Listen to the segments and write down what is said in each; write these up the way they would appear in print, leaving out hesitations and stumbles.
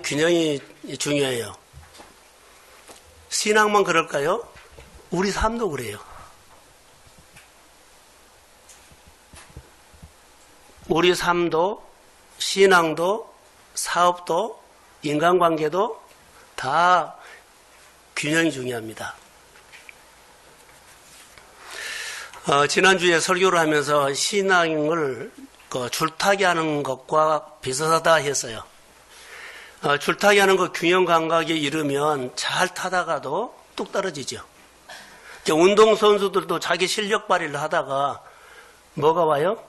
균형이 중요해요. 신앙만 그럴까요? 우리 삶도 그래요. 우리 삶도, 신앙도, 사업도, 인간관계도 다 균형이 중요합니다. 지난주에 설교를 하면서 신앙을 줄타기 하는 것과 비슷하다 했어요. 줄타기 하는 거 균형 감각에 이르면 잘 타다가도 뚝 떨어지죠. 운동선수들도 자기 실력 발휘를 하다가 뭐가 와요?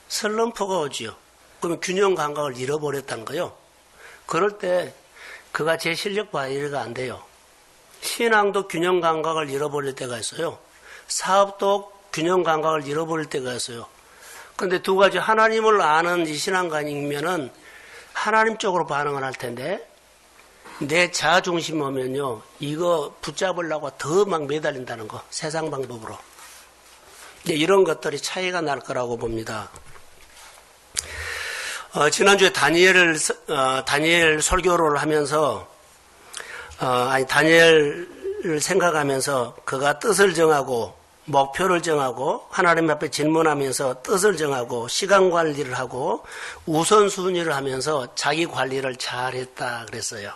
슬럼프가 오지요. 그러면 균형 감각을 잃어버렸다는 거예요. 그럴 때 그가 제 실력 발휘가 안 돼요. 신앙도 균형 감각을 잃어버릴 때가 있어요. 사업도 균형 감각을 잃어버릴 때가 있어요. 그런데 두 가지 하나님을 아는 이 신앙관이면은 하나님 쪽으로 반응을 할 텐데 내 자아중심 오면요 이거 붙잡으려고 더 막 매달린다는 거 세상 방법으로 이런 것들이 차이가 날 거라고 봅니다. 지난주에 다니엘 설교를 하면서 다니엘을 생각하면서 그가 뜻을 정하고 목표를 정하고 하나님 앞에 질문하면서 뜻을 정하고 시간 관리를 하고 우선순위를 하면서 자기 관리를 잘했다 그랬어요.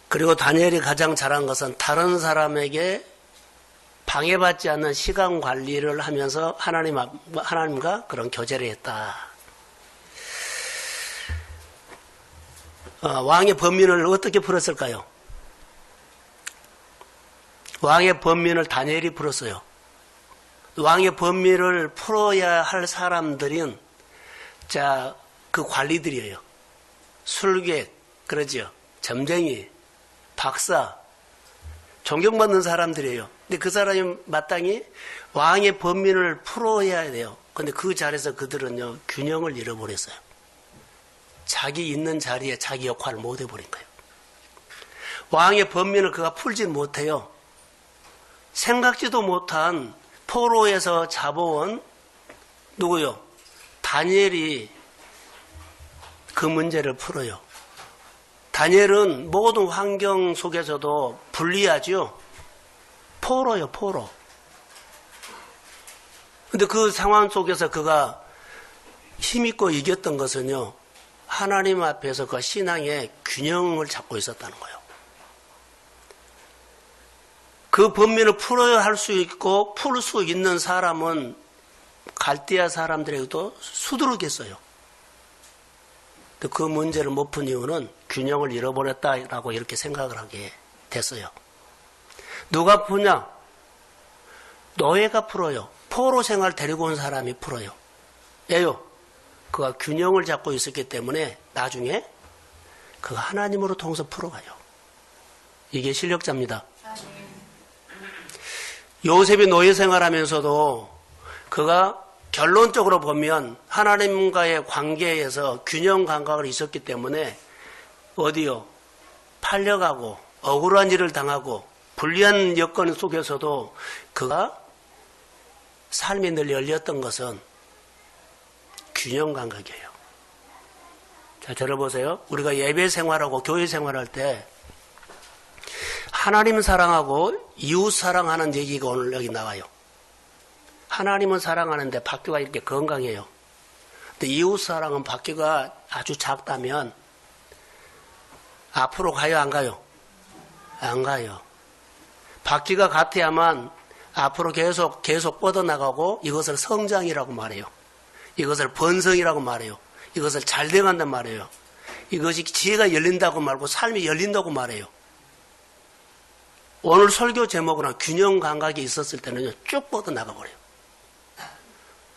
그리고 다니엘이 가장 잘한 것은 다른 사람에게 방해받지 않는 시간 관리를 하면서 하나님과 그런 교제를 했다. 왕의 번민을 어떻게 풀었을까요? 왕의 번민을 다니엘이 풀었어요. 왕의 번민을 풀어야 할 사람들은 그 관리들이에요. 술객, 그러죠. 점쟁이, 박사, 존경받는 사람들이에요. 근데 그 사람이 마땅히 왕의 번민을 풀어야 돼요. 근데 그 자리에서 그들은요, 균형을 잃어버렸어요. 자기 있는 자리에 자기 역할을 못 해버린 거예요. 왕의 번민을 그가 풀지 못해요. 생각지도 못한 포로에서 잡아온 누구요? 다니엘이 그 문제를 풀어요. 다니엘은 모든 환경 속에서도 불리하죠. 포로요, 포로. 근데 그 상황 속에서 그가 힘있고 이겼던 것은요, 하나님 앞에서 그 신앙의 균형을 잡고 있었다는 거예요. 그 번민을 풀어야 할 수 있고 풀 수 있는 사람은 갈대아 사람들에게도 수두룩했어요. 그 문제를 못 푼 이유는 균형을 잃어버렸다라고 이렇게 생각을 하게 됐어요. 누가 푸냐? 노예가 풀어요. 포로 생활 데리고 온 사람이 풀어요. 왜요? 그가 균형을 잡고 있었기 때문에 나중에 그가 하나님으로 통해서 풀어가요. 이게 실력자입니다. 요셉이 노예 생활하면서도 그가 결론적으로 보면 하나님과의 관계에서 균형 감각을 있었기 때문에 어디요? 팔려가고 억울한 일을 당하고 불리한 여건 속에서도 그가 삶이 늘 열렸던 것은 균형 감각이에요. 자, 들어보세요. 우리가 예배 생활하고 교회 생활할 때 하나님 사랑하고 이웃 사랑하는 얘기가 오늘 여기 나와요. 하나님은 사랑하는데 바퀴가 이렇게 건강해요. 근데 이웃 사랑은 바퀴가 아주 작다면 앞으로 가요, 안 가요? 안 가요. 바퀴가 같아야만 앞으로 계속 뻗어나가고 이것을 성장이라고 말해요. 이것을 번성이라고 말해요. 이것을 잘 돼간단 말이에요. 이것이 지혜가 열린다고 말고 삶이 열린다고 말해요. 오늘 설교 제목은 균형 감각이 있었을 때는 쭉 뻗어나가 버려요.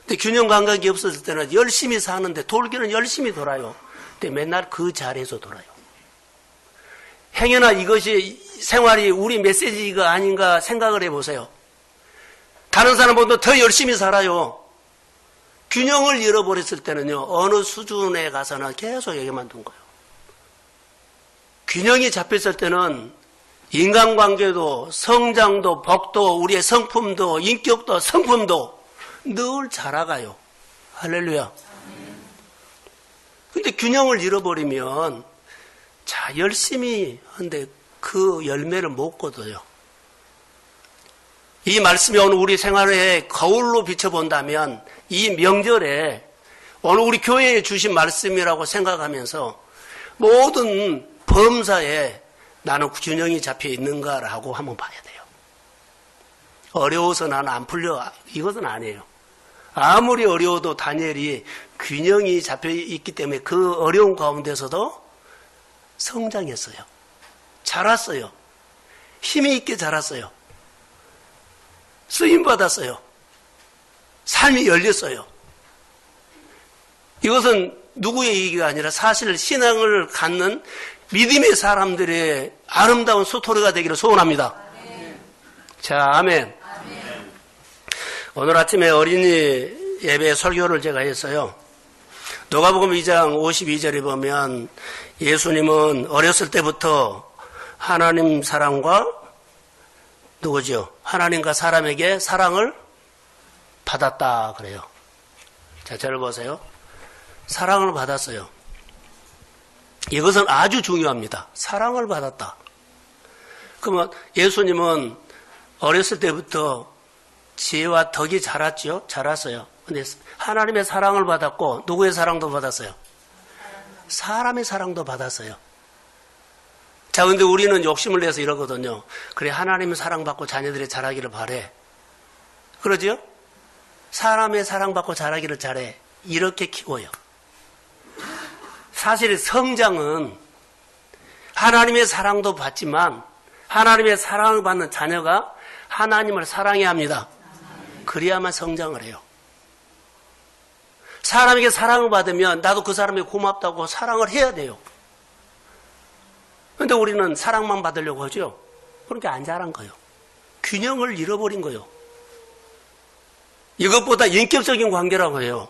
근데 균형 감각이 없었을 때는 열심히 사는데 돌기는 열심히 돌아요. 근데 맨날 그 자리에서 돌아요. 행여나 이것이 생활이 우리 메시지가 아닌가 생각을 해보세요. 다른 사람보다 더 열심히 살아요. 균형을 잃어버렸을 때는요, 어느 수준에 가서는 계속 얘기만 둔 거예요. 균형이 잡혔을 때는 인간관계도, 성장도, 복도, 우리의 성품도, 인격도, 성품도 늘 자라가요. 할렐루야. 근데 균형을 잃어버리면, 자, 열심히 하는데 그 열매를 못 거둬요. 이 말씀이 오늘 우리 생활에 거울로 비춰본다면, 이 명절에 오늘 우리 교회에 주신 말씀이라고 생각하면서 모든 범사에 나는 균형이 잡혀 있는가라고 한번 봐야 돼요. 어려워서 나는 안 풀려. 이것은 아니에요. 아무리 어려워도 다니엘이 균형이 잡혀 있기 때문에 그 어려운 가운데서도 성장했어요. 자랐어요. 힘이 있게 자랐어요. 쓰임받았어요. 삶이 열렸어요. 이것은 누구의 얘기가 아니라 사실 신앙을 갖는 믿음의 사람들의 아름다운 스토리가 되기를 소원합니다. 아멘. 자, 아멘. 아멘. 오늘 아침에 어린이 예배 설교를 제가 했어요. 누가복음 2장 52절에 보면 예수님은 어렸을 때부터 하나님 사랑과 누구죠? 하나님과 사람에게 사랑을 받았다 그래요. 자, 저를 보세요. 사랑을 받았어요. 이것은 아주 중요합니다. 사랑을 받았다. 그러면 예수님은 어렸을 때부터 지혜와 덕이 자랐죠? 자랐어요. 근데 하나님의 사랑을 받았고 누구의 사랑도 받았어요? 사람의 사랑도 받았어요. 자, 근데 우리는 욕심을 내서 이러거든요. 그래, 하나님의 사랑받고 자녀들이 자라기를 바래. 그러죠? 사람의 사랑받고 자라기를 잘해. 이렇게 키워요. 사실 성장은 하나님의 사랑도 받지만 하나님의 사랑을 받는 자녀가 하나님을 사랑해야 합니다. 그래야만 성장을 해요. 사람에게 사랑을 받으면 나도 그 사람에게 고맙다고 사랑을 해야 돼요. 그런데 우리는 사랑만 받으려고 하죠. 그러니까 안 자란 거예요. 균형을 잃어버린 거예요. 이것보다 인격적인 관계라고 해요.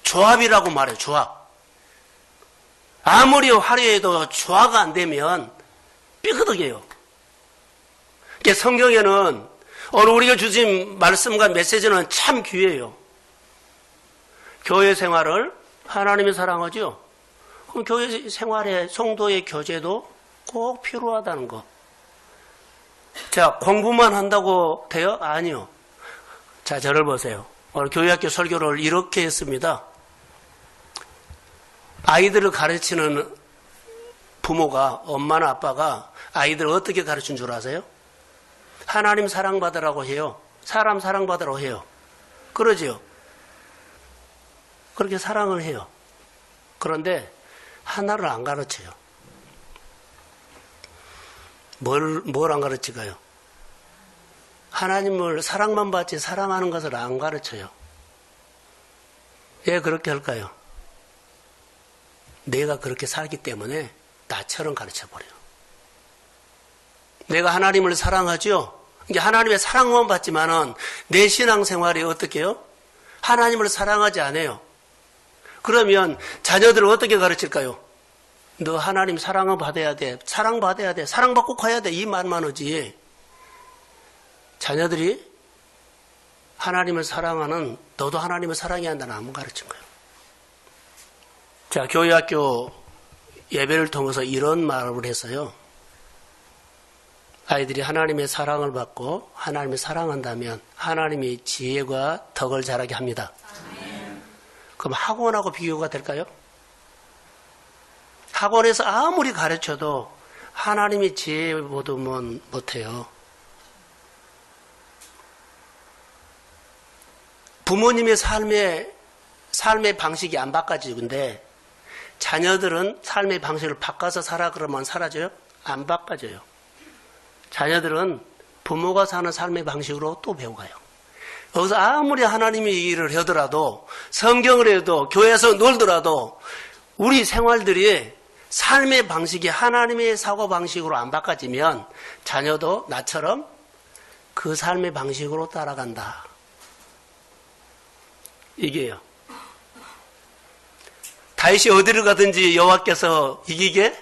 조합이라고 말해요. 조합. 아무리 화려해도 조화가 안 되면 삐그덕해요. 성경에는 오늘 우리가 주신 말씀과 메시지는 참 귀해요. 교회 생활을 하나님이 사랑하죠. 그럼 교회 생활에 성도의 교제도 꼭 필요하다는 거. 자, 공부만 한다고 돼요? 아니요. 자, 저를 보세요. 오늘 교회학교 설교를 이렇게 했습니다. 아이들을 가르치는 부모가, 엄마나 아빠가 아이들을 어떻게 가르친 줄 아세요? 하나님 사랑받으라고 해요. 사람 사랑받으라고 해요. 그러지요? 그렇게 사랑을 해요. 그런데 하나를 안 가르쳐요. 뭘 안 가르치가요? 하나님을 사랑만 받지 사랑하는 것을 안 가르쳐요. 왜 그렇게 할까요? 내가 그렇게 살기 때문에 나처럼 가르쳐버려요. 내가 하나님을 사랑하죠? 이게 하나님의 사랑만 받지만은 내 신앙생활이 어떻게 해요? 하나님을 사랑하지 않아요. 그러면 자녀들을 어떻게 가르칠까요? 너 하나님 사랑을 받아야 돼. 사랑받아야 돼. 사랑받고 가야 돼. 이 말만 하지. 자녀들이 하나님을 사랑하는 너도 하나님을 사랑해야 한다는 안 가르친 거예요. 자, 교회학교 예배를 통해서 이런 말을 했어요. 아이들이 하나님의 사랑을 받고 하나님을 사랑한다면 하나님이 지혜와 덕을 자라게 합니다. 아멘. 그럼 학원하고 비교가 될까요? 학원에서 아무리 가르쳐도 하나님의 지혜 보면 못해요. 부모님의 삶의 방식이 안 바꿔지는데 자녀들은 삶의 방식을 바꿔서 살아 그러면 사라져요? 안 바꿔져요. 자녀들은 부모가 사는 삶의 방식으로 또 배워가요. 여기서 아무리 하나님의 얘기를 하더라도 성경을 해도 교회에서 놀더라도 우리 생활들이 삶의 방식이 하나님의 사고방식으로 안 바꿔지면 자녀도 나처럼 그 삶의 방식으로 따라간다. 이게요. 다윗이 어디를 가든지 여호와께서 이기게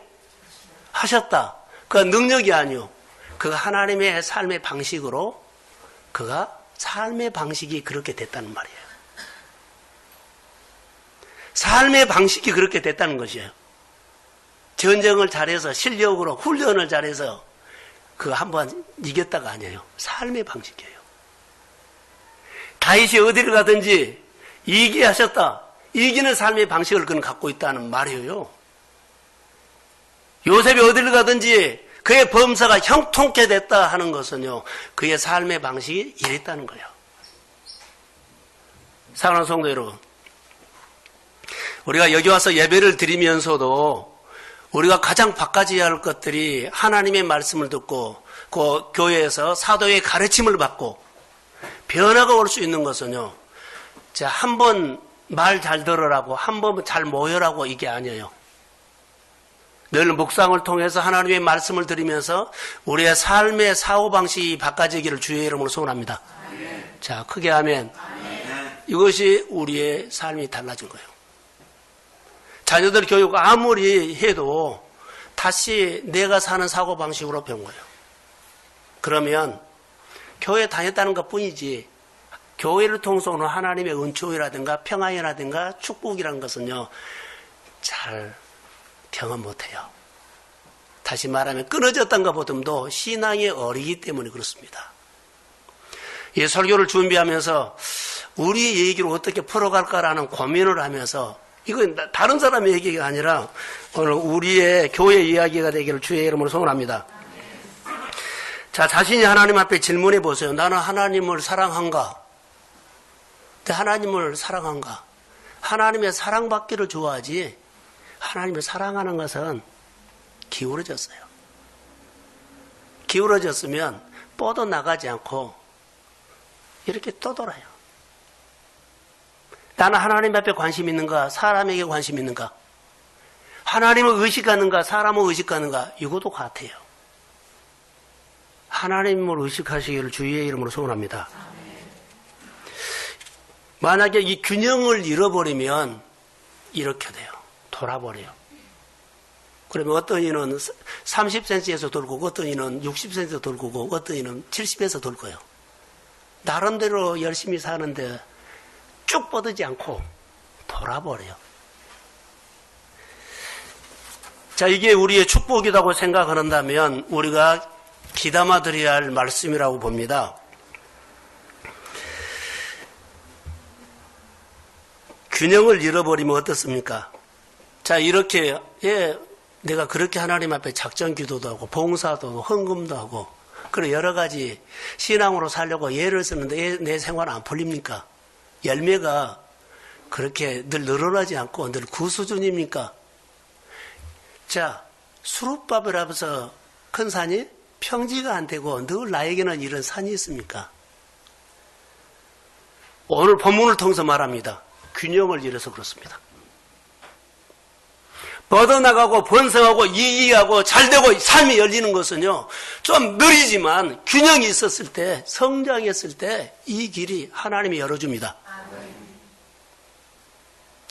하셨다. 그 능력이 아니요. 그 하나님의 삶의 방식으로 그가 삶의 방식이 그렇게 됐다는 말이에요. 삶의 방식이 그렇게 됐다는 것이에요. 전쟁을 잘해서 실력으로 훈련을 잘해서 그 한번 이겼다가 아니에요. 삶의 방식이에요. 다윗이 어디를 가든지 이기게 하셨다. 이기는 삶의 방식을 그는 갖고 있다는 말이에요. 요셉이 어디를 가든지 그의 범사가 형통케 됐다 하는 것은요, 그의 삶의 방식이 이랬다는 거예요. 사랑하는 성도 여러분, 우리가 여기 와서 예배를 드리면서도 우리가 가장 바꿔야 할 것들이 하나님의 말씀을 듣고 그 교회에서 사도의 가르침을 받고 변화가 올 수 있는 것은요, 자, 한 번 말 잘 들으라고, 한 번 잘 모여라고 이게 아니에요. 늘 묵상을 통해서 하나님의 말씀을 들으면서 우리의 삶의 사고방식이 바꿔지기를 주의 이름으로 소원합니다. 아멘. 자, 크게 하면 아멘. 이것이 우리의 삶이 달라진 거예요. 자녀들 교육 아무리 해도 다시 내가 사는 사고방식으로 배운 거예요. 그러면 교회 다녔다는 것 뿐이지 교회를 통해서는 하나님의 은총이라든가 평안이라든가 축복이라는 것은요, 잘 경험 못해요. 다시 말하면 끊어졌던 것보다도 신앙이 어리기 때문에 그렇습니다. 이 설교를 준비하면서 우리 얘기를 어떻게 풀어갈까라는 고민을 하면서, 이건 다른 사람의 얘기가 아니라 오늘 우리의 교회 이야기가 되기를 주의 이름으로 소원합니다. 자, 자신이 하나님 앞에 질문해 보세요. 나는 하나님을 사랑한가? 하나님을 사랑한가? 하나님의 사랑받기를 좋아하지 하나님을 사랑하는 것은 기울어졌어요. 기울어졌으면 뻗어나가지 않고 이렇게 떠돌아요. 나는 하나님 앞에 관심 있는가? 사람에게 관심 있는가? 하나님을 의식하는가? 사람을 의식하는가? 이것도 같아요. 하나님을 의식하시기를 주의 이름으로 소원합니다. 만약에 이 균형을 잃어버리면 이렇게 돼요. 돌아버려요. 그러면 어떤 이는 30cm에서 돌고, 어떤 이는 60cm에서 돌고, 어떤 이는 70에서 돌고요. 나름대로 열심히 사는데 쭉 뻗지 않고 돌아버려요. 자, 이게 우리의 축복이라고 생각한다면 우리가 귀담아 드려야 할 말씀이라고 봅니다. 균형을 잃어버리면 어떻습니까? 자, 이렇게, 내가 그렇게 하나님 앞에 작전 기도도 하고, 봉사도 하고, 헌금도 하고, 그리고 여러 가지 신앙으로 살려고 예를 쓰는데 내 생활 안 풀립니까? 열매가 그렇게 늘 늘어나지 않고 늘 그 수준입니까? 자, 수룻밥이라면서 큰 산이 평지가 안 되고 늘 나에게는 이런 산이 있습니까? 오늘 본문을 통해서 말합니다. 균형을 잃어서 그렇습니다. 뻗어나가고 번성하고 이익하고 잘되고 삶이 열리는 것은요, 좀 느리지만 균형이 있었을 때, 성장했을 때 이 길이 하나님이 열어줍니다.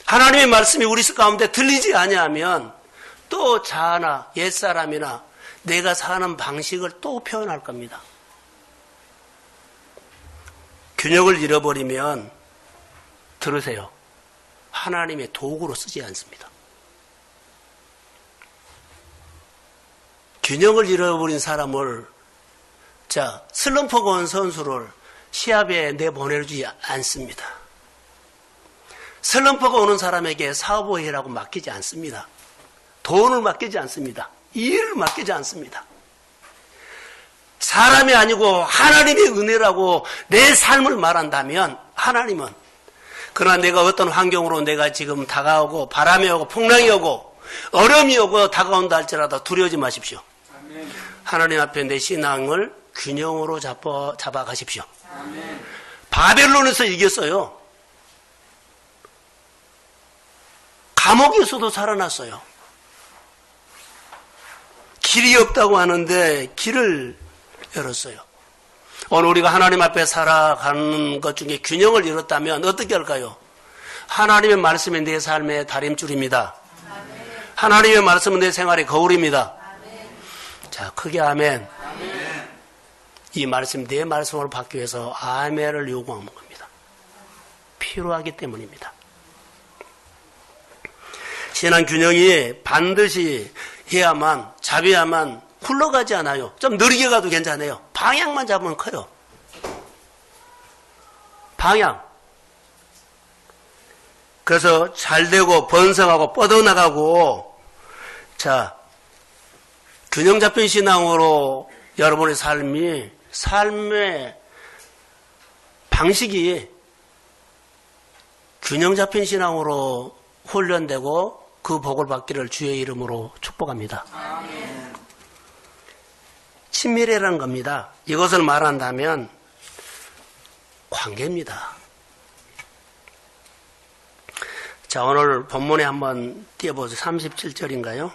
하나님의 말씀이 우리 가운데 들리지 아니하면 또 자아나 옛사람이나 내가 사는 방식을 또 표현할 겁니다. 균형을 잃어버리면 들으세요. 하나님의 도구로 쓰지 않습니다. 균형을 잃어버린 사람을, 자, 슬럼프가 온 선수를 시합에 내보내주지 않습니다. 슬럼프가 오는 사람에게 사업을 해라고 맡기지 않습니다. 돈을 맡기지 않습니다. 일을 맡기지 않습니다. 사람이 아니고 하나님의 은혜라고 내 삶을 말한다면 하나님은, 그러나 내가 어떤 환경으로 내가 지금 다가오고 바람이 오고 풍랑이 오고 어려움이 오고 다가온다 할지라도 두려워하지 마십시오. 아멘. 하나님 앞에 내 신앙을 균형으로 잡아가십시오. 아멘. 바벨론에서 이겼어요. 감옥에서도 살아났어요. 길이 없다고 하는데 길을 열었어요. 오늘 우리가 하나님 앞에 살아가는 것 중에 균형을 잃었다면 어떻게 할까요? 하나님의 말씀이 내 삶의 다림줄입니다. 아멘. 하나님의 말씀은 내 생활의 거울입니다. 아멘. 자, 크게 아멘. 아멘. 이 말씀, 내 말씀을 받기 위해서 아멘을 요구하는 겁니다. 필요하기 때문입니다. 신앙 균형이 반드시 해야만, 잡아야만 굴러가지 않아요. 좀 느리게 가도 괜찮아요. 방향만 잡으면 커요. 방향. 그래서 잘되고 번성하고 뻗어나가고, 자, 균형 잡힌 신앙으로 여러분의 삶의 방식이 균형 잡힌 신앙으로 훈련되고 그 복을 받기를 주의 이름으로 축복합니다. 아멘. 친밀이라는 겁니다. 이것을 말한다면 관계입니다. 자, 오늘 본문에 한번 띄워보세요. 37절인가요?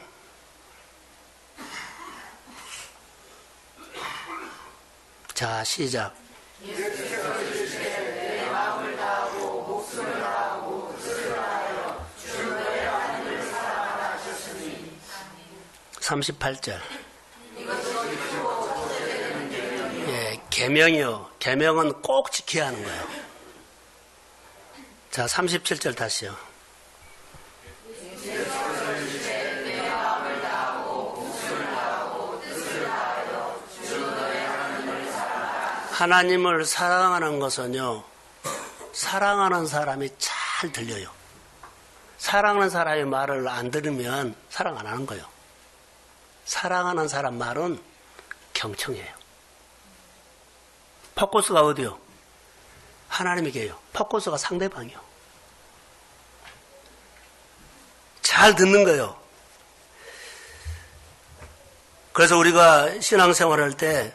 자, 시작. 38절. 예, 계명이요. 계명은 꼭 지켜야 하는 거예요. 자, 37절 다시요. 하나님을 사랑하는 것은요, 사랑하는 사람이 잘 들려요. 사랑하는 사람의 말을 안 들으면 사랑 안 하는 거예요. 사랑하는 사람 말은 경청해요. 포커스가 어디요? 하나님에게요. 포커스가 상대방이요. 잘 듣는 거예요. 그래서 우리가 신앙생활을 할 때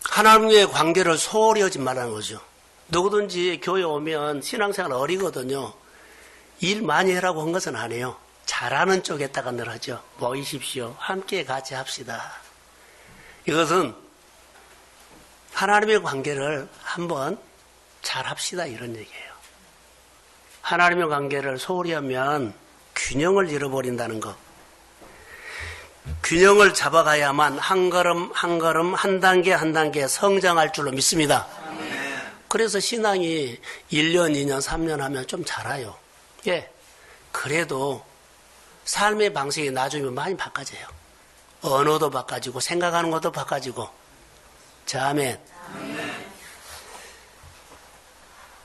하나님과의 관계를 소홀히 하지 말라는 거죠. 누구든지 교회 오면 신앙생활 어리거든요. 일 많이 하라고 한 것은 아니에요. 잘하는 쪽에다가 늘 하죠. 모이십시오. 함께 같이 합시다. 이것은 하나님의 관계를 한번 잘 합시다 이런 얘기예요. 하나님의 관계를 소홀히 하면 균형을 잃어버린다는 것. 균형을 잡아가야만 한 걸음 한 걸음 한 단계 한 단계 성장할 줄로 믿습니다. 그래서 신앙이 1년, 2년, 3년 하면 좀 자라요. 예. 그래도 삶의 방식이 나중에 많이 바꿔져요. 언어도 바꿔지고 생각하는 것도 바꿔지고. 자, 아멘.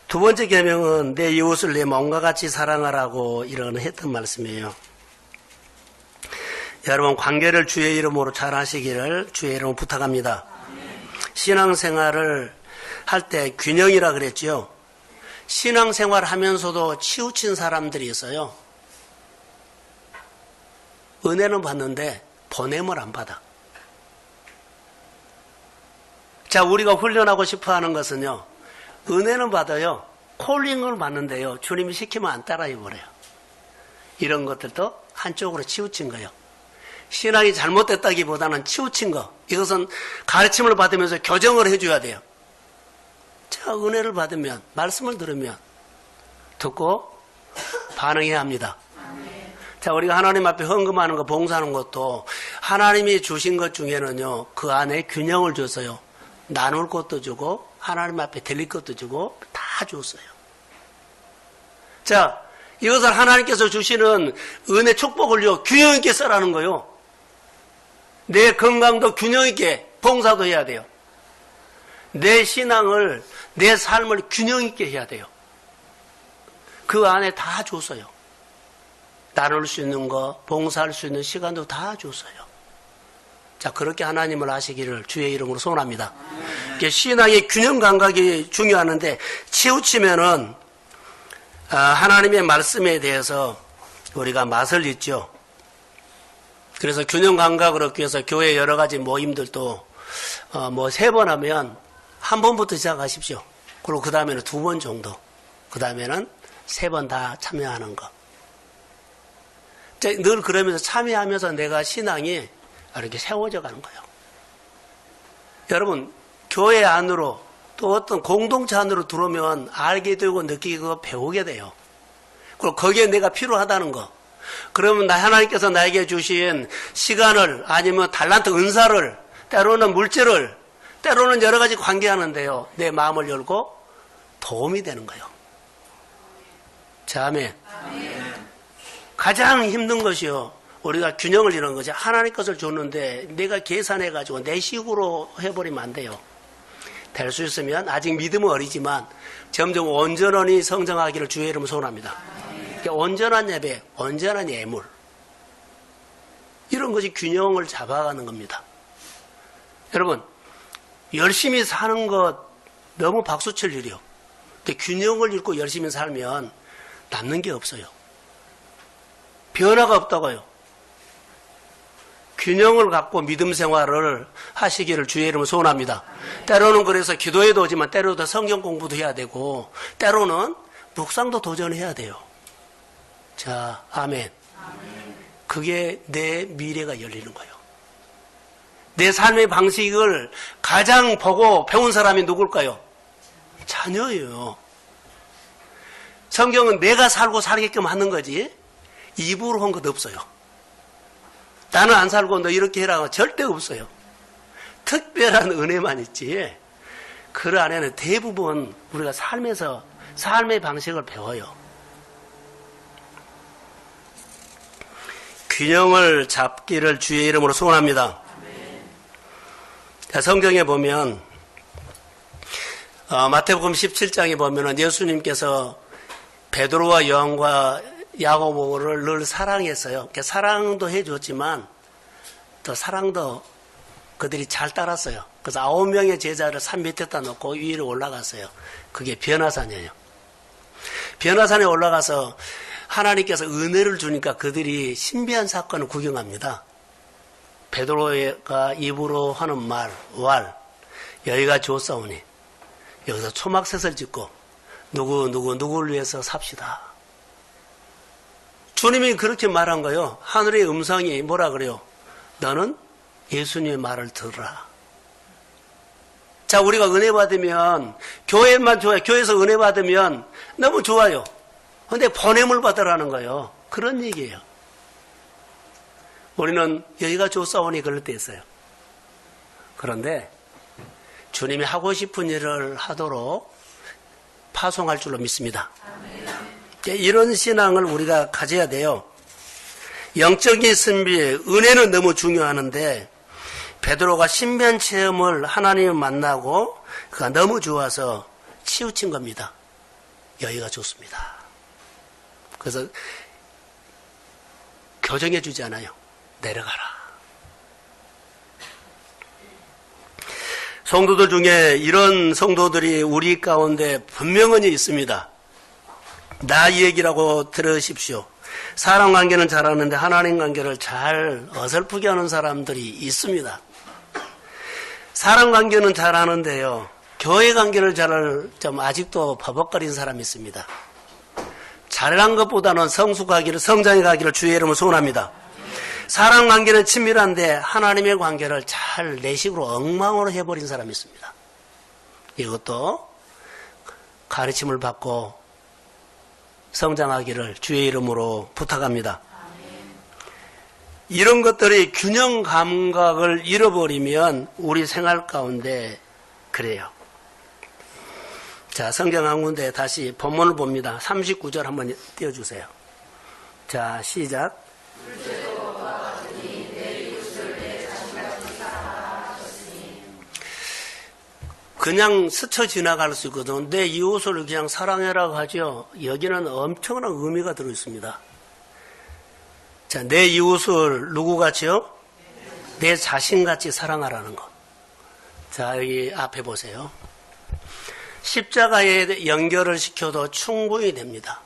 두 번째 계명은 내 이웃을 내 몸과 같이 사랑하라고 이런 했던 말씀이에요. 여러분 관계를 주의 이름으로 잘 하시기를 주의 이름으로 부탁합니다. 신앙생활을 할 때 균형이라 그랬죠. 신앙생활 하면서도 치우친 사람들이 있어요. 은혜는 받는데 보냄을 안 받아. 자, 우리가 훈련하고 싶어 하는 것은요. 은혜는 받아요. 콜링을 받는데요. 주님이 시키면 안 따라해버려요. 이런 것들도 한쪽으로 치우친 거예요. 신앙이 잘못됐다기보다는 치우친 거. 이것은 가르침을 받으면서 교정을 해줘야 돼요. 자, 은혜를 받으면, 말씀을 들으면, 듣고 반응해야 합니다. 자, 우리가 하나님 앞에 헌금하는 거, 봉사하는 것도 하나님이 주신 것 중에는요, 그 안에 균형을 줬어요. 나눌 것도 주고, 하나님 앞에 드릴 것도 주고, 다 줬어요. 자, 이것을 하나님께서 주시는 은혜 축복을요, 균형 있게 써라는 거요. 내 건강도 균형 있게 봉사도 해야 돼요. 내 신앙을, 내 삶을 균형 있게 해야 돼요. 그 안에 다 줬어요. 나눌 수 있는 거, 봉사할 수 있는 시간도 다 줬어요. 자, 그렇게 하나님을 아시기를 주의 이름으로 소원합니다. 신앙의 균형 감각이 중요하는데 치우치면은 하나님의 말씀에 대해서 우리가 맛을 잊죠. 그래서 균형 감각을 얻기 위해서 교회 여러 가지 모임들도 3번 하면 한 번부터 시작하십시오. 그리고 그 다음에는 2번 정도. 그 다음에는 3번 다 참여하는 거. 늘 그러면서 참여하면서 내가 신앙이 이렇게 세워져 가는 거예요. 여러분, 교회 안으로 또 어떤 공동체 안으로 들어오면 알게 되고 느끼고 배우게 돼요. 그리고 거기에 내가 필요하다는 거. 그러면 하나님께서 나에게 주신 시간을 아니면 달란트 은사를 때로는 물질을 때로는 여러 가지 관계하는데요. 내 마음을 열고 도움이 되는 거예요. 자, 아멘. 가장 힘든 것이요. 우리가 균형을 이루는 거지. 하나님 것을 줬는데 내가 계산해가지고 내 식으로 해버리면 안 돼요. 될 수 있으면 아직 믿음은 어리지만 점점 온전히 성장하기를 주의 이름으로 소원합니다. 온전한 예배, 온전한 예물. 이런 것이 균형을 잡아가는 겁니다. 여러분, 열심히 사는 것 너무 박수칠 일이요. 근데 균형을 잃고 열심히 살면 남는 게 없어요. 변화가 없다고요. 균형을 갖고 믿음 생활을 하시기를 주의 이름으로 소원합니다. 때로는 그래서 기도해도 오지만 때로는 성경 공부도 해야 되고 때로는 묵상도 도전해야 돼요. 자, 아멘. 그게 내 미래가 열리는 거예요. 내 삶의 방식을 가장 보고 배운 사람이 누굴까요? 자녀예요. 성경은 내가 살고 살게끔 하는 거지 입으로 한 것 없어요. 나는 안 살고 너 이렇게 해라 절대 없어요. 특별한 은혜만 있지 그 안에는 대부분 우리가 삶에서 삶의 방식을 배워요. 균형을 잡기를 주의 이름으로 소원합니다. 자, 성경에 보면 마태복음 17장에 보면 예수님께서 베드로와 요한과 야고보를 늘 사랑했어요. 사랑도 해줬지만 또 사랑도 그들이 잘 따랐어요. 그래서 9명의 제자를 산 밑에다 놓고 위로 올라갔어요. 그게 변화산이에요. 변화산에 올라가서 하나님께서 은혜를 주니까 그들이 신비한 사건을 구경합니다. 베드로가 입으로 하는 왈 여기가 좋사오니 여기서 초막셋을 짓고 누구를 위해서 삽시다. 주님이 그렇게 말한 거예요. 하늘의 음성이 뭐라 그래요? 너는 예수님의 말을 들으라. 자, 우리가 은혜 받으면 교회만 좋아요. 교회에서 은혜 받으면 너무 좋아요. 근데 보냄을 받으라는 거예요. 그런 얘기예요. 우리는 여기가 좋사오니 그럴 때 있어요. 그런데 주님이 하고 싶은 일을 하도록 파송할 줄로 믿습니다. 이런 신앙을 우리가 가져야 돼요. 영적인 선비, 은혜는 너무 중요하는데 베드로가 신비한 체험을 하나님을 만나고 그가 너무 좋아서 치우친 겁니다. 여기가 좋습니다. 그래서 교정해 주지 않아요. 내려가라. 성도들 중에 이런 성도들이 우리 가운데 분명히 있습니다. 나 얘기라고 들으십시오. 사람 관계는 잘하는데 하나님 관계를 잘 어설프게 하는 사람들이 있습니다. 사람 관계는 잘하는데요. 교회 관계를 좀 아직도 버벅거리는 사람이 있습니다. 잘한 것보다는 성숙하기를 성장해 가기를 주의 이름으로 소원합니다. 사람 관계는 친밀한데 하나님의 관계를 잘 내 식으로 엉망으로 해버린 사람이 있습니다. 이것도 가르침을 받고 성장하기를 주의 이름으로 부탁합니다. 이런 것들이 균형 감각을 잃어버리면 우리 생활 가운데 그래요. 자, 성경 한 군데 다시 본문을 봅니다. 39절 한번 띄워주세요. 자, 시작. 그냥 스쳐 지나갈 수 있거든. 내 이웃을 그냥 사랑해라고 하죠. 여기는 엄청난 의미가 들어있습니다. 자, 내 이웃을 누구같이요? 내 자신같이 사랑하라는 것. 자, 여기 앞에 보세요. 십자가에 연결을 시켜도 충분히 됩니다.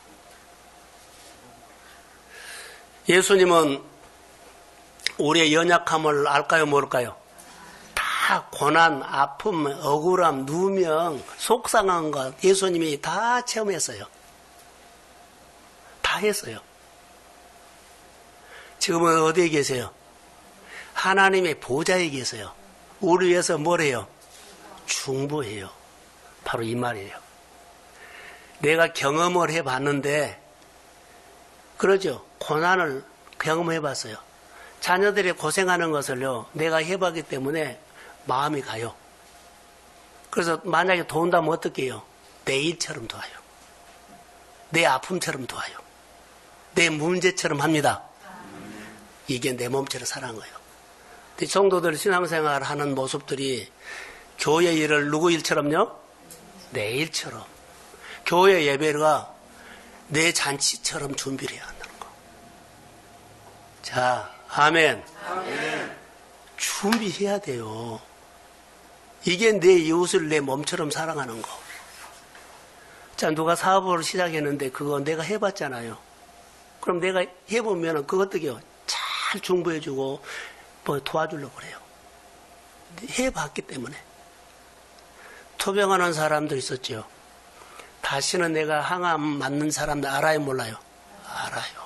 예수님은 우리의 연약함을 알까요, 모를까요? 다 고난, 아픔, 억울함, 누명, 속상한 것 예수님이 다 체험했어요. 다 했어요. 지금은 어디에 계세요? 하나님의 보좌에 계세요. 우리 위해서 뭘 해요? 중보해요. 바로 이 말이에요. 내가 경험을 해봤는데 그러죠. 고난을 경험해봤어요. 자녀들이 고생하는 것을요 내가 해봤기 때문에 마음이 가요. 그래서 만약에 도운다면 어떻게 해요? 내 일처럼 도와요. 내 아픔처럼 도와요. 내 문제처럼 합니다. 이게 내 몸처럼 살아간 거예요. 성도들 신앙생활 하는 모습들이 교회 일을 누구 일처럼요? 내 일처럼. 교회 예배가 내 잔치처럼 준비를 해야 한다는 거. 자, 아멘. 아멘. 준비해야 돼요. 이게 내 이웃을 내 몸처럼 사랑하는 거. 자, 누가 사업을 시작했는데 그거 내가 해봤잖아요. 그럼 내가 해보면 그거 어떻게 해요? 잘 중보해주고 뭐 도와주려고 그래요. 해봤기 때문에. 토병하는 사람도 있었죠. 다시는 내가 항암 맞는 사람들 알아요, 몰라요? 알아요.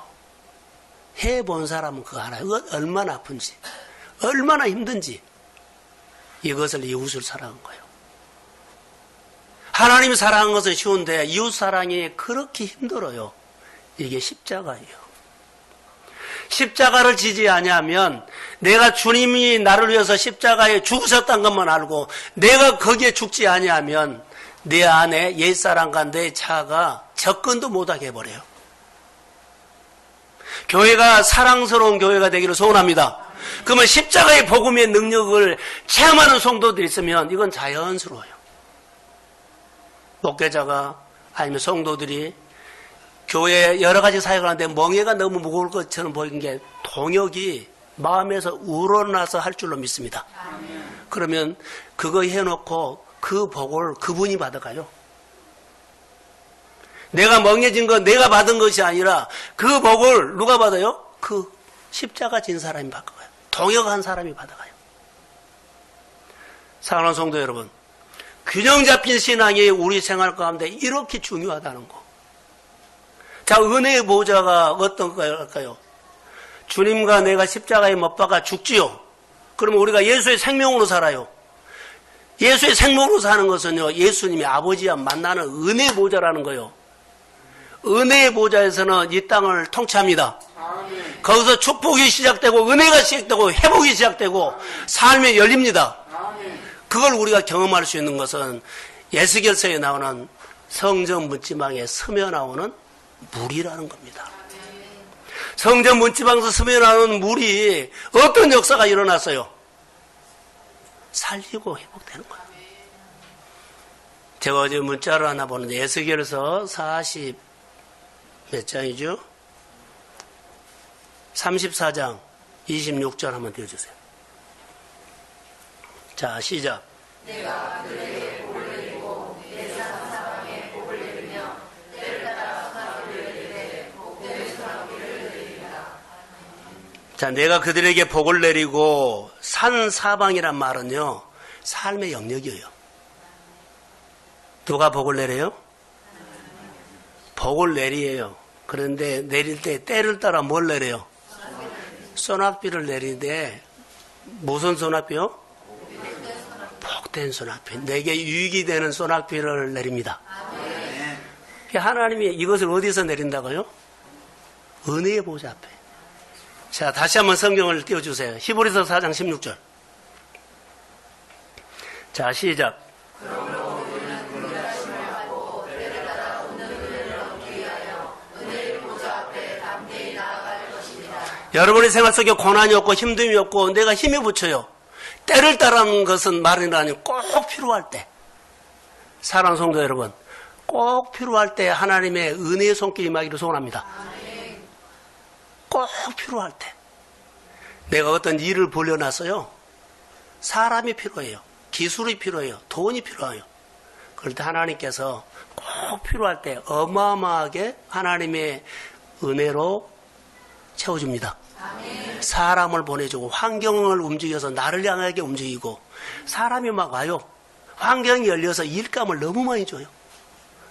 해본 사람은 그거 알아요. 얼마나 아픈지, 얼마나 힘든지. 이것을 이웃을 사랑한 거예요. 하나님이 사랑한 것은 쉬운데 이웃 사랑이 그렇게 힘들어요. 이게 십자가예요. 십자가를 지지 아니하면 내가 주님이 나를 위해서 십자가에 죽으셨다는 것만 알고 내가 거기에 죽지 아니하면 내 안에 옛사람과 내 자아가 접근도 못하게 해버려요. 교회가 사랑스러운 교회가 되기를 소원합니다. 그러면 십자가의 복음의 능력을 체험하는 성도들이 있으면 이건 자연스러워요. 목회자가 아니면 성도들이 교회 여러 가지 사역을 하는데 멍에가 너무 무거울 것처럼 보이는 게 동역이 마음에서 우러나서 할 줄로 믿습니다. 그러면 그거 해놓고 그 복을 그분이 받아가요. 내가 멍해진 건 내가 받은 것이 아니라 그 복을 누가 받아요? 그 십자가 진 사람이 받아가요. 동역한 사람이 받아가요. 사랑하는 성도 여러분, 균형 잡힌 신앙이 우리 생활 가운데 이렇게 중요하다는 거. 자, 은혜의 보좌가 어떤 걸까요? 주님과 내가 십자가에 못 박아 죽지요. 그러면 우리가 예수의 생명으로 살아요. 예수의 생명으로 사는 것은요, 예수님이 아버지와 만나는 은혜의 보좌라는 거예요. 은혜의 보좌에서는 이 땅을 통치합니다. 아멘. 거기서 축복이 시작되고 은혜가 시작되고 회복이 시작되고 삶이 열립니다. 아멘. 그걸 우리가 경험할 수 있는 것은 에스겔서에 나오는 성전 문지방에 스며 나오는 물이라는 겁니다. 성전 문지방에서 스며 나오는 물이 어떤 역사가 일어났어요? 살리고 회복되는 거예요. 제가 어제 문자를 하나 보는데 에스겔서 40 몇 장이죠? 34장 26절 한번 띄워주세요. 자, 시작. 내가 그들에게 복을 내리고 내 사방에 복을 내리며 때를 따라 사람을 내리되 복되는 사람을 내립니다. 자, 내가 그들에게 복을 내리고 산 사방이란 말은요, 삶의 영역이에요. 누가 복을 내려요? 복을 내리에요. 그런데 내릴 때 때를 따라 뭘 내려요? 소낙비를 내리는데 무슨 소낙비요? 복된 소낙비. 내게 유익이 되는 소낙비를 내립니다. 하나님이 이것을 어디서 내린다고요? 은혜의 보좌 앞에. 자, 다시 한번 성경을 띄워주세요. 히브리서 4장 16절. 자, 시작. 여러분의 생활 속에 고난이 없고 힘듦이 없고 내가 힘이 붙여요. 때를 따르는 것은 말이 아니고 꼭 필요할 때. 사랑하는 성도 여러분, 꼭 필요할 때 하나님의 은혜의 손길이 임하기를 소원합니다. 꼭 필요할 때. 내가 어떤 일을 벌려놨어요. 사람이 필요해요. 기술이 필요해요. 돈이 필요해요. 그럴 때 하나님께서 꼭 필요할 때 어마어마하게 하나님의 은혜로 채워줍니다. 아멘. 사람을 보내주고 환경을 움직여서 나를 향하게 움직이고 사람이 막 와요. 환경이 열려서 일감을 너무 많이 줘요.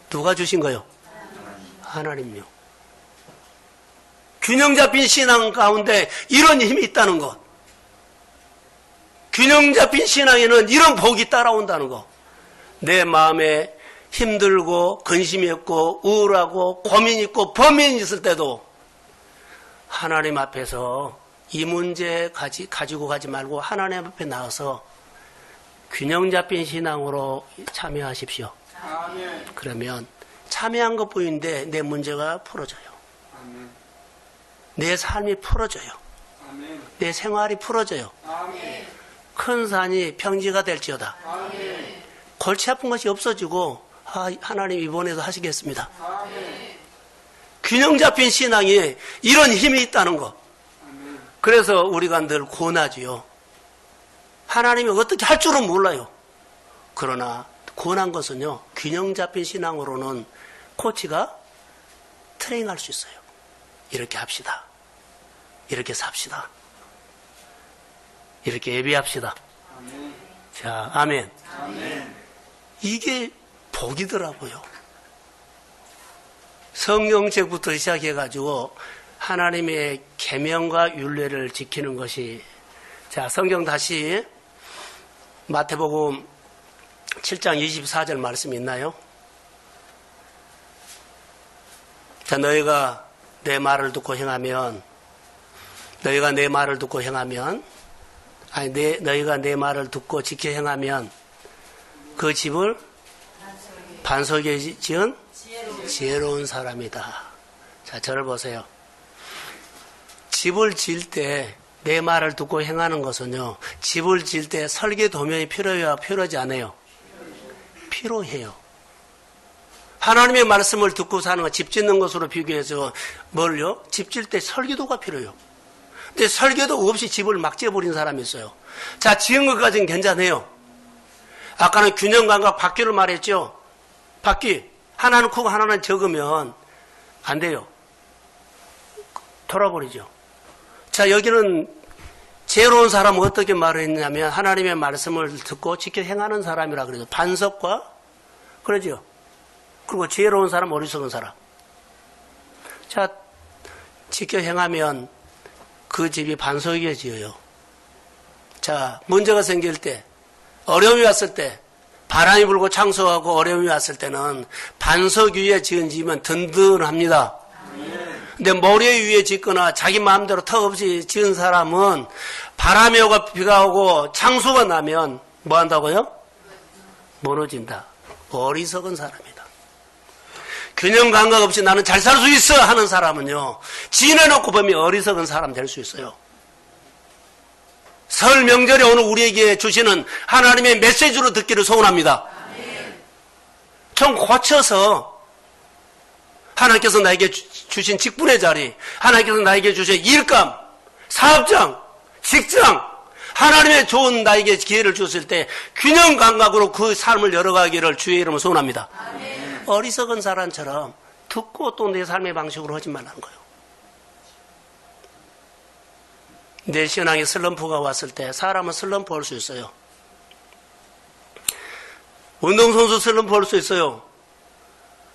누가 주신 거요? 하나님요. 균형 잡힌 신앙 가운데 이런 힘이 있다는 것. 균형 잡힌 신앙에는 이런 복이 따라온다는 것. 내 마음에 힘들고 근심이 있고 우울하고 고민이 있고 범인이 있을 때도 하나님 앞에서 이 문제 가지고 가지 말고 하나님 앞에 나와서 균형 잡힌 신앙으로 참여하십시오. 아멘. 그러면 참여한 것뿐인데 내 문제가 풀어져요. 아멘. 내 삶이 풀어져요. 내 생활이 풀어져요. 큰 산이 평지가 될지어다. 골치 아픈 것이 없어지고 하나님 이번에도 하시겠습니다. 균형 잡힌 신앙이 이런 힘이 있다는 것. 그래서 우리가 늘 고나지요. 하나님이 어떻게 할 줄은 몰라요. 그러나 고난 것은요, 균형 잡힌 신앙으로는 코치가 트레이닝할 수 있어요. 이렇게 합시다. 이렇게 삽시다. 이렇게 예배합시다. 자, 아멘. 이게 복이더라고요. 성경책부터 시작해가지고 하나님의 계명과 율례를 지키는 것이, 자, 성경 다시 마태복음 7장 24절 말씀 있나요? 자, 너희가 내 말을 듣고 행하면, 너희가 내 말을 듣고 듣고 지켜 행하면 그 집을 반석에 지은 지혜로운 사람이다. 자, 저를 보세요. 집을 지을 때 내 말을 듣고 행하는 것은요, 집을 지을 때 설계 도면이 필요해야 필요하지 않아요? 필요해요. 하나님의 말씀을 듣고 사는 거, 집 짓는 것으로 비교해서 뭘요? 집 지을 때 설계도가 필요해요. 근데 설계도 없이 집을 막 지어버린 사람이 있어요. 자, 지은 것까지는 괜찮아요. 아까는 균형감각 바퀴를 말했죠. 바퀴. 하나는 크고 하나는 적으면 안 돼요. 돌아버리죠. 자, 여기는 지혜로운 사람은 어떻게 말을 했냐면 하나님의 말씀을 듣고 지켜 행하는 사람이라 그래요. 반석과, 그러죠. 그리고 지혜로운 사람, 어리석은 사람. 자, 지켜 행하면 그 집이 반석 위에 지어요. 자, 문제가 생길 때, 어려움이 왔을 때, 바람이 불고 창수하고 어려움이 왔을 때는 반석 위에 지은 집은 든든합니다. 근데 모래 위에 짓거나 자기 마음대로 턱 없이 지은 사람은 바람이 오고 비가 오고 창수가 나면 뭐 한다고요? 무너진다. 어리석은 사람이다. 균형 감각 없이 나는 잘 살 수 있어 하는 사람은요, 지내놓고 보면 어리석은 사람 될 수 있어요. 설 명절에 오늘 우리에게 주시는 하나님의 메시지로 듣기를 소원합니다. 좀 고쳐서 하나님께서 나에게 주신 직분의 자리, 하나님께서 나에게 주신 일감, 사업장, 직장, 하나님의 좋은 나에게 기회를 주셨을 때 균형 감각으로 그 삶을 열어가기를 주의 이름으로 소원합니다. 아멘. 어리석은 사람처럼 듣고 또 내 삶의 방식으로 하지 말라는 거예요. 내 신앙에 슬럼프가 왔을 때 사람은 슬럼프 올 수 있어요. 운동선수 슬럼프 올 수 있어요.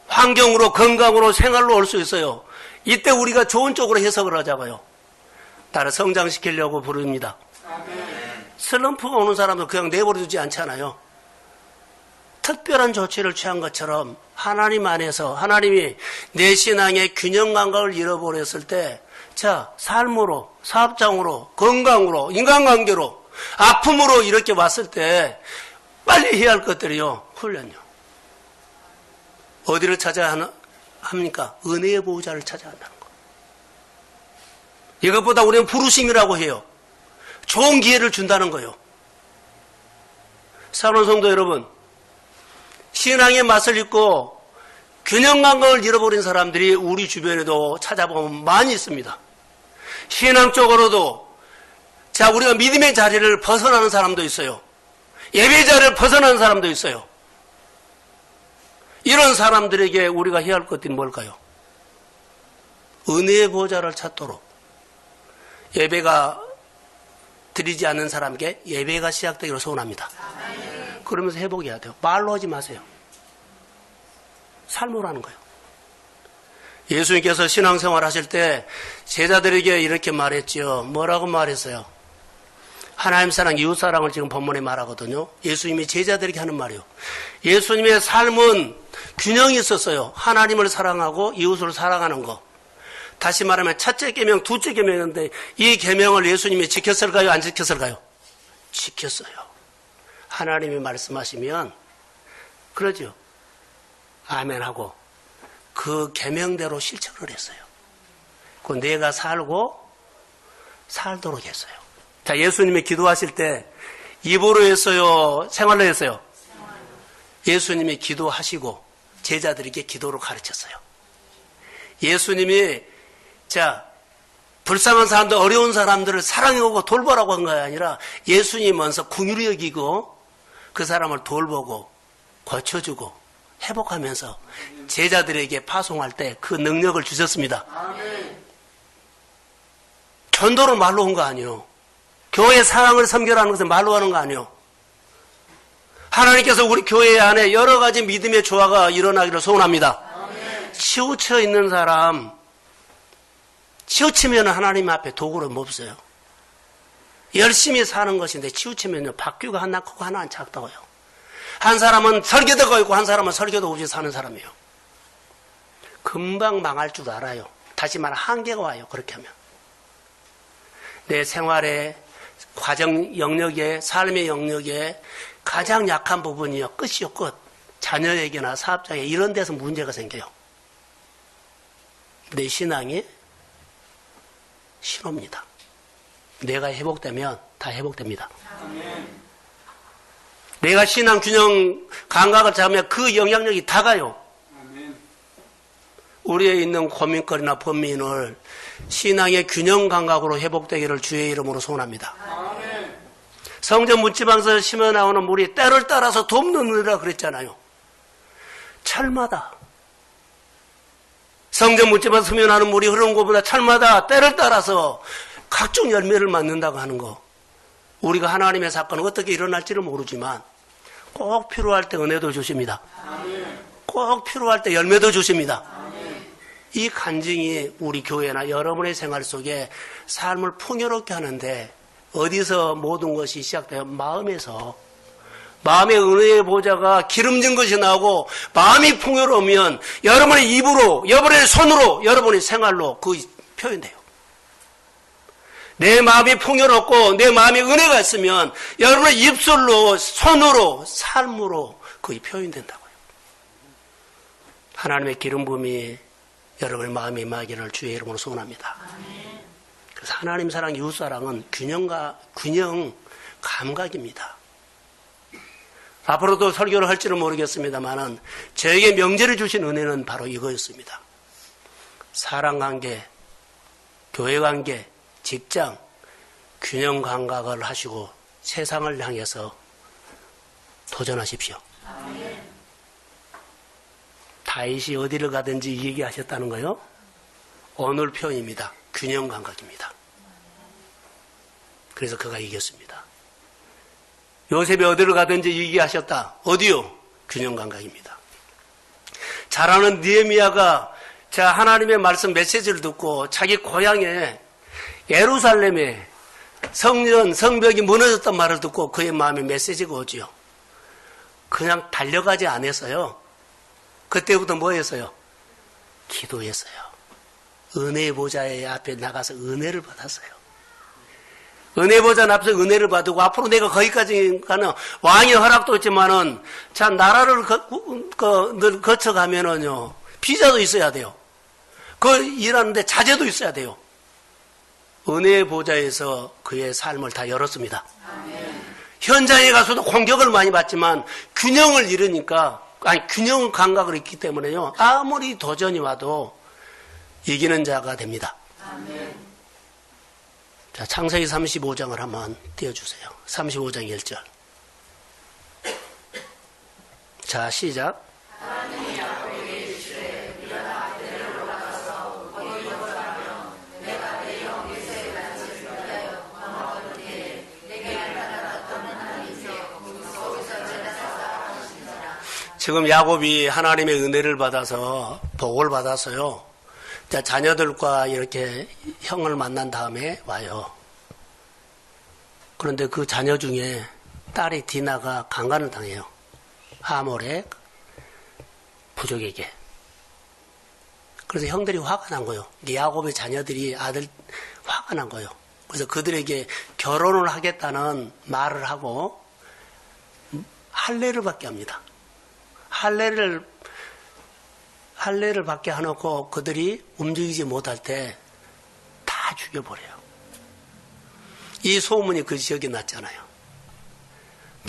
환경으로, 건강으로, 생활로 올 수 있어요. 이때 우리가 좋은 쪽으로 해석을 하자고요. 나를 성장시키려고 부릅니다. 슬럼프가 오는 사람도 그냥 내버려두지 않잖아요. 특별한 조치를 취한 것처럼 하나님 안에서 하나님이 내 신앙의 균형 감각을 잃어버렸을 때, 자, 삶으로, 사업장으로, 건강으로, 인간관계로, 아픔으로 이렇게 왔을 때 빨리 해야 할 것들이요, 훈련요. 어디를 찾아야 합니까? 은혜의 보호자를 찾아야 한다는 거. 이것보다 우리는 부르심이라고 해요. 좋은 기회를 준다는 거예요. 사랑하는 성도 여러분, 신앙의 맛을 잊고 균형 감각을 잃어버린 사람들이 우리 주변에도 찾아보면 많이 있습니다. 신앙적으로도, 자, 우리가 믿음의 자리를 벗어나는 사람도 있어요. 예배 자리를 벗어나는 사람도 있어요. 이런 사람들에게 우리가 해야 할 것들이 뭘까요? 은혜의 보호자를 찾도록, 예배가 드리지 않는 사람에게 예배가 시작되기로 소원합니다. 그러면서 회복해야 돼요. 말로 하지 마세요. 삶으로 하는 거예요. 예수님께서 신앙생활 하실 때 제자들에게 이렇게 말했죠. 뭐라고 말했어요? 하나님 사랑, 이웃 사랑을 지금 본문에 말하거든요. 예수님이 제자들에게 하는 말이에요. 예수님의 삶은 균형이 있었어요. 하나님을 사랑하고 이웃을 사랑하는 거. 다시 말하면 첫째 계명, 둘째 계명인데 이 계명을 예수님이 지켰을까요? 안 지켰을까요? 지켰어요. 하나님이 말씀하시면 그러죠. 아멘하고 그 계명대로 실천을 했어요. 그 내가 살도록 했어요. 자, 예수님이 기도하실 때 입으로 했어요? 생활로 했어요? 예수님이 기도하시고 제자들에게 기도를 가르쳤어요. 예수님이 불쌍한 사람들, 어려운 사람들을 사랑해오고 돌보라고 한 게 아니라 예수님이 먼저 긍휼히 여기고 그 사람을 돌보고 고쳐주고 회복하면서 제자들에게 파송할 때 그 능력을 주셨습니다. 전도를 말로 한 거 아니에요. 교회 사랑을 섬겨라는 것은 말로 하는 거 아니에요. 하나님께서 우리 교회 안에 여러 가지 믿음의 조화가 일어나기를 소원합니다. 치우쳐 있는 사람, 치우치면 하나님 앞에 도구는 없어요. 열심히 사는 것인데 치우치면요, 바뀌고 하나 크고 하나 안 작다고요. 한 사람은 설교도가 있고 한 사람은 설교도 없이 사는 사람이에요. 금방 망할 줄 알아요. 다시 말해 한계가 와요. 그렇게 하면. 내 생활의 과정 영역에, 삶의 영역에 가장 약한 부분이요, 끝이요, 끝. 자녀에게나 사업장에 이런 데서 문제가 생겨요. 내 신앙이 신호입니다. 내가 회복되면 다 회복됩니다. 내가 신앙 균형 감각을 잡으면 그 영향력이 다 가요. 우리에 있는 고민거리나 범민을 신앙의 균형 감각으로 회복되기를 주의 이름으로 소원합니다. 성전 문지방에서 심어 나오는 물이 때를 따라서 돕는느라 그랬잖아요. 철마다 성전 문지방에서 스며나는 물이 흐르는 것보다 철마다 때를 따라서 각종 열매를 맺는다고 하는 거. 우리가 하나님의 사건은 어떻게 일어날지를 모르지만 꼭 필요할 때 은혜도 주십니다. 꼭 필요할 때 열매도 주십니다. 이 간증이 우리 교회나 여러분의 생활 속에 삶을 풍요롭게 하는데 어디서 모든 것이 시작돼요? 마음에서. 마음의 은혜의 보좌가 기름진 것이 나오고 마음이 풍요로우면 여러분의 입으로, 여러분의 손으로, 여러분의 생활로 그 표현돼요. 내 마음이 풍요롭고 내 마음에 은혜가 있으면 여러분의 입술로, 손으로, 삶으로 그게 표현된다고요. 하나님의 기름 부음이 여러분의 마음에 임하기를 주의 이름으로 소원합니다. 그래서 하나님 사랑, 이웃 사랑은 균형 감각입니다. 앞으로도 설교를 할지는 모르겠습니다만은 저에게 명제를 주신 은혜는 바로 이거였습니다. 사랑관계, 교회관계, 직장, 균형 감각을 하시고 세상을 향해서 도전하십시오. 다윗이 어디를 가든지 얘기하셨다는 거요? 오늘 표현입니다. 균형 감각입니다. 그래서 그가 이겼습니다. 요셉이 어디를 가든지 얘기하셨다. 어디요? 균형 감각입니다. 잘하는 느헤미야가 하나님의 말씀 메시지를 듣고 자기 고향에 예루살렘에 성벽이 무너졌단 말을 듣고 그의 마음에 메시지가 오지요. 그냥 달려가지 않았어요. 그때부터 뭐 했어요? 기도했어요. 은혜의 보좌의 앞에 나가서 은혜를 받았어요. 은혜 보좌 앞에서 은혜를 받고 앞으로 내가 거기까지 가는 왕의 허락도 있지만은 나라를 늘 거쳐가면은요 비자도 있어야 돼요. 그 일하는데 자제도 있어야 돼요. 은혜의 보좌에서 그의 삶을 다 열었습니다. 현장에 가서도 공격을 많이 받지만 균형을 잃으니까 균형 감각을 잃기 때문에요. 아무리 도전이 와도 이기는 자가 됩니다. 자, 창세기 35장을 한번 띄워주세요. 35장 1절. 자, 시작. 지금 야곱이 하나님의 은혜를 받아서 복을 받았어요. 자녀들과 이렇게 형을 만난 다음에 와요. 그런데 그 자녀 중에 딸이 디나가 강간을 당해요. 하몰의 부족에게. 그래서 형들이 화가 난 거예요. 야곱의 자녀들이 아들 화가 난 거예요. 그래서 그들에게 결혼을 하겠다는 말을 하고 할례를 받게 합니다. 할례를 받게 해놓고 그들이 움직이지 못할 때 죽여버려요. 이 소문이 그 지역에 났잖아요.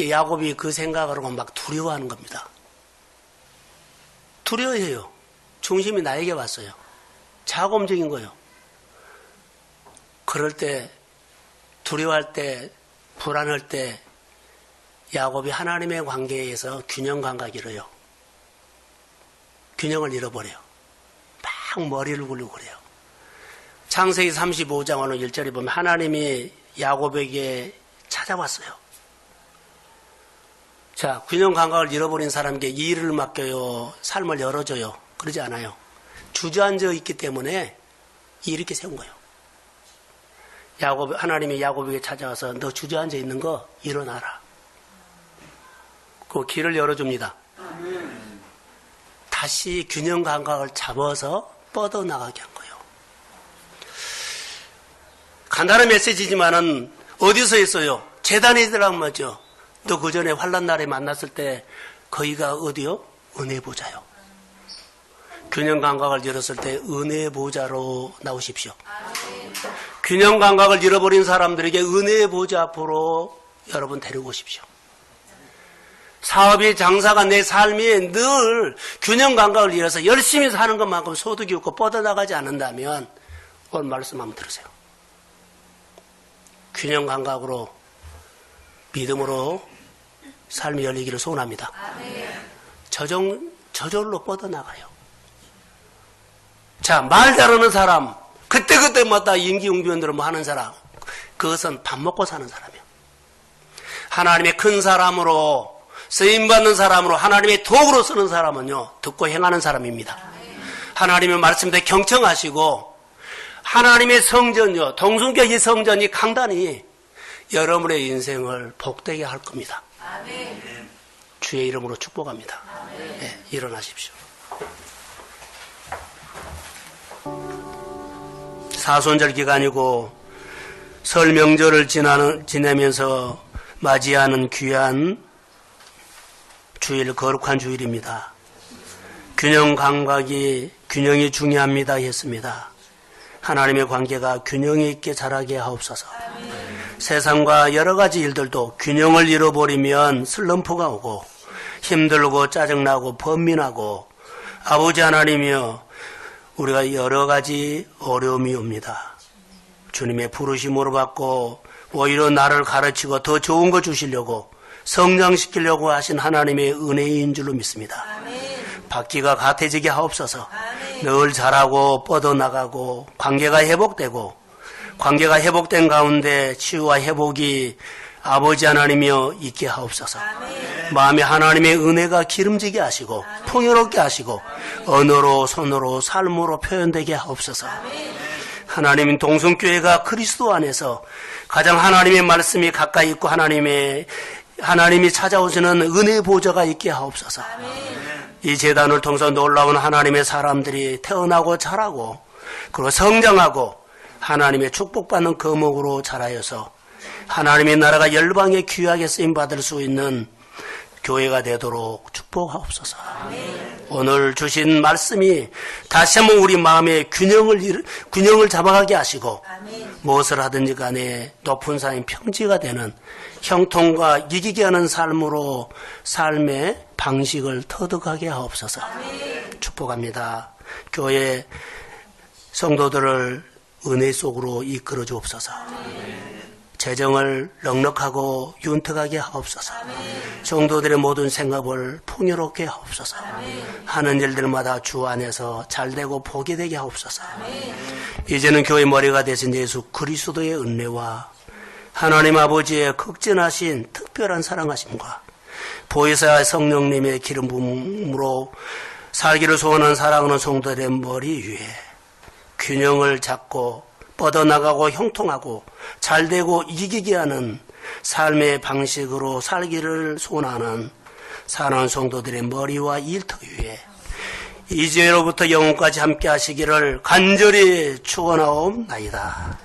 야곱이 그 생각을 하고 막 두려워하는 겁니다. 두려워해요. 중심이 나에게 왔어요. 자가 움직인 거예요. 그럴 때, 두려워할 때, 불안할 때 야곱이 하나님의 관계에서 균형 감각을 잃어요. 균형을 잃어버려요. 막 머리를 굴리고 그래요. 창세기 35장 어느 1절에 보면 하나님이 야곱에게 찾아왔어요. 자, 균형 감각을 잃어버린 사람에게 일을 맡겨요? 삶을 열어줘요? 그러지 않아요. 주저앉아 있기 때문에 이렇게 세운 거예요. 하나님이 야곱에게 찾아와서 너 주저앉아 있는 거 일어나라. 그 길을 열어줍니다. 다시 균형 감각을 잡아서 뻗어나가게 한 거예요. 간단한 메시지지만은 어디서 했어요? 재단에 들어간 거죠. 또 그 전에 환난 날에 만났을 때 거기가 어디요? 은혜 보좌요. 균형 감각을 잃었을 때 은혜 보좌로 나오십시오. 균형 감각을 잃어버린 사람들에게 은혜 보좌 앞으로 여러분 데리고 오십시오. 사업이 장사가 내 삶이 늘 균형 감각을 잃어서 열심히 사는 것만큼 소득이 없고 뻗어나가지 않는다면 오늘 말씀 한번 들으세요. 균형 감각으로 믿음으로 삶이 열리기를 소원합니다. 저절로 뻗어나가요. 자, 말 잘하는 사람, 그때마다 임기응변대로 뭐 하는 사람, 그것은 밥 먹고 사는 사람이에요. 하나님의 큰 사람으로, 쓰임받는 사람으로, 하나님의 도구로 쓰는 사람은요, 듣고 행하는 사람입니다. 하나님의 말씀에 경청하시고, 하나님의 성전요, 동성교의 성전이 강단이 여러분의 인생을 복되게 할 겁니다. 주의 이름으로 축복합니다. 네, 일어나십시오. 사순절 기간이고 설 명절을 지내면서 맞이하는 귀한 주일, 거룩한 주일입니다. 균형이 중요합니다 했습니다. 하나님의 관계가 균형이 있게 자라게 하옵소서. 세상과 여러 가지 일들도 균형을 잃어버리면 슬럼프가 오고 힘들고 짜증나고 번민하고 아버지 하나님이여 우리가 여러 가지 어려움이 옵니다. 주님의 부르심으로 받고 오히려 나를 가르치고 더 좋은 거 주시려고 성장시키려고 하신 하나님의 은혜인 줄로 믿습니다. 받기가 같아지게 하옵소서. 늘 잘하고 뻗어나가고 관계가 회복된 가운데 치유와 회복이 아버지 하나님이여 있게 하옵소서. 마음에 하나님의 은혜가 기름지게 하시고 풍요롭게 하시고 언어로 손으로 삶으로 표현되게 하옵소서. 하나님 동성교회가 그리스도 안에서 가장 하나님의 말씀이 가까이 있고 하나님이 찾아오시는 은혜 보좌가 있게 하옵소서. 이 재단을 통해서 놀라운 하나님의 사람들이 태어나고 자라고 그리고 성장하고 하나님의 축복받는 거목으로 자라여서 하나님의 나라가 열방에 귀하게 쓰임받을 수 있는 교회가 되도록 축복하옵소서. 오늘 주신 말씀이 다시 한번 우리 마음의 균형을 잡아가게 하시고 무엇을 하든지 간에 높은 삶이 평지가 되는 형통과 이기게 하는 삶으로 삶의 방식을 터득하게 하옵소서. 축복합니다. 교회 성도들을 은혜 속으로 이끌어 주옵소서. 재정을 넉넉하고 윤택하게 하옵소서. 성도들의 모든 생업을 풍요롭게 하옵소서. 하는 일들마다 주 안에서 잘되고 복이 되게 하옵소서. 이제는 교회 머리가 되신 예수 그리스도의 은혜와 하나님 아버지의 극진하신 특별한 사랑하심과 보혜사 성령님의 기름 부음으로 살기를 소원한 사랑하는 성도들의 머리 위에 균형을 잡고 뻗어나가고 형통하고 잘되고 이기게 하는 삶의 방식으로 살기를 소원하는 사랑하는 성도들의 머리와 일터 위에 이제로부터 영원까지 함께 하시기를 간절히 축원하옵나이다.